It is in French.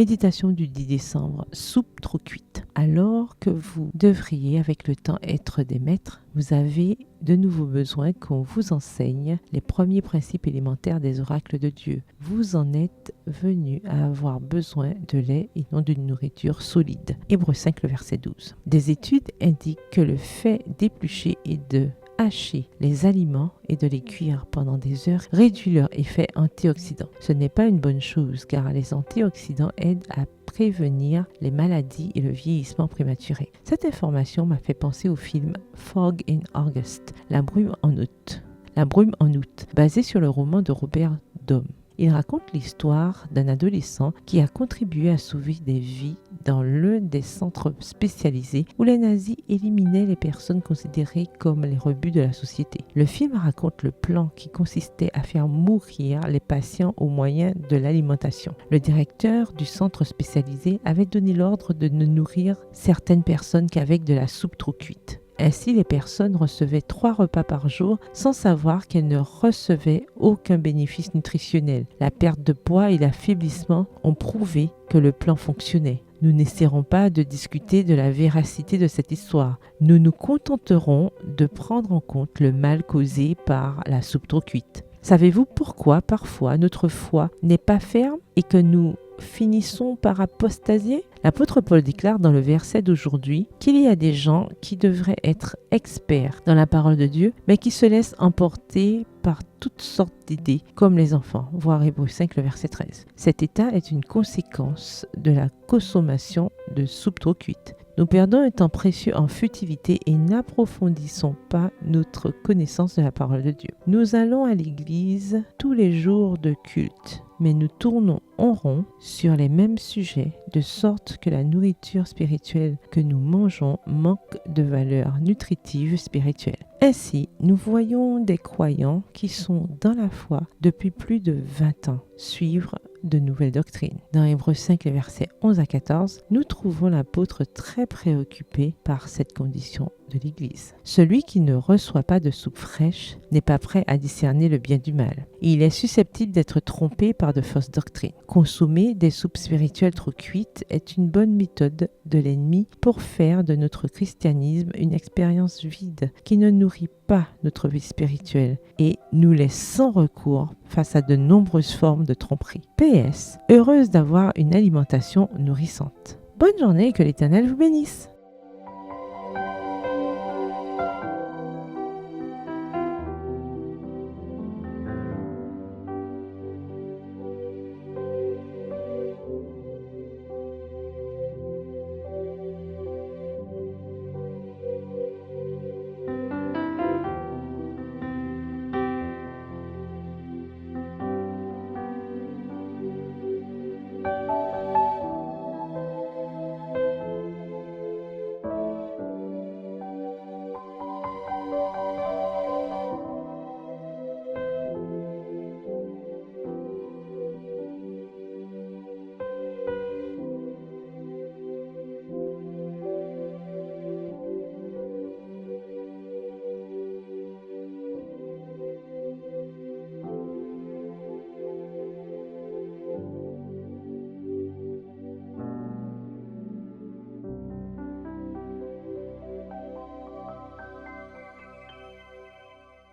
Méditation du 10 décembre, soupe trop cuite. Alors que vous devriez avec le temps être des maîtres, vous avez de nouveaux besoins qu'on vous enseigne les premiers principes élémentaires des oracles de Dieu. Vous en êtes venus à avoir besoin de lait et non d'une nourriture solide. Hébreux 5, le verset 12. Des études indiquent que le fait d'éplucher et de hacher les aliments et de les cuire pendant des heures réduit leur effet antioxydant. Ce n'est pas une bonne chose car les antioxydants aident à prévenir les maladies et le vieillissement prématuré. Cette information m'a fait penser au film Fog in August, La brume en août, basé sur le roman de Robert Dohm. Il raconte l'histoire d'un adolescent qui a contribué à sauver des vies dans l'un des centres spécialisés où les nazis éliminaient les personnes considérées comme les rebuts de la société. Le film raconte le plan qui consistait à faire mourir les patients au moyen de l'alimentation. Le directeur du centre spécialisé avait donné l'ordre de ne nourrir certaines personnes qu'avec de la soupe trop cuite. Ainsi, les personnes recevaient 3 repas par jour sans savoir qu'elles ne recevaient aucun bénéfice nutritionnel. La perte de poids et l'affaiblissement ont prouvé que le plan fonctionnait. Nous n'essaierons pas de discuter de la véracité de cette histoire. Nous nous contenterons de prendre en compte le mal causé par la soupe trop cuite. Savez-vous pourquoi parfois notre foi n'est pas ferme et que nous finissons par apostasier? L'apôtre Paul déclare dans le verset d'aujourd'hui qu'il y a des gens qui devraient être experts dans la parole de Dieu, mais qui se laissent emporter par toutes sortes d'idées, comme les enfants, voir Hébreux 5, le verset 13. Cet état est une conséquence de la consommation de soupe trop cuite. Nous perdons un temps précieux en futilité et n'approfondissons pas notre connaissance de la parole de Dieu. Nous allons à l'église tous les jours de culte, mais nous tournons en rond sur les mêmes sujets, de sorte que la nourriture spirituelle que nous mangeons manque de valeur nutritive spirituelle. Ainsi, nous voyons des croyants qui sont dans la foi depuis plus de 20 ans suivre de nouvelles doctrines. Dans Hébreux 5, les versets 11 à 14, nous trouvons l'apôtre très préoccupé par cette condition de l'Église. Celui qui ne reçoit pas de soupe fraîche n'est pas prêt à discerner le bien du mal. Il est susceptible d'être trompé par de fausses doctrines. Consommer des soupes spirituelles trop cuites est une bonne méthode de l'ennemi pour faire de notre christianisme une expérience vide qui ne nourrit pas notre vie spirituelle et nous laisse sans recours face à de nombreuses formes de tromperie. PS, heureuse d'avoir une alimentation nourrissante. Bonne journée et que l'Éternel vous bénisse.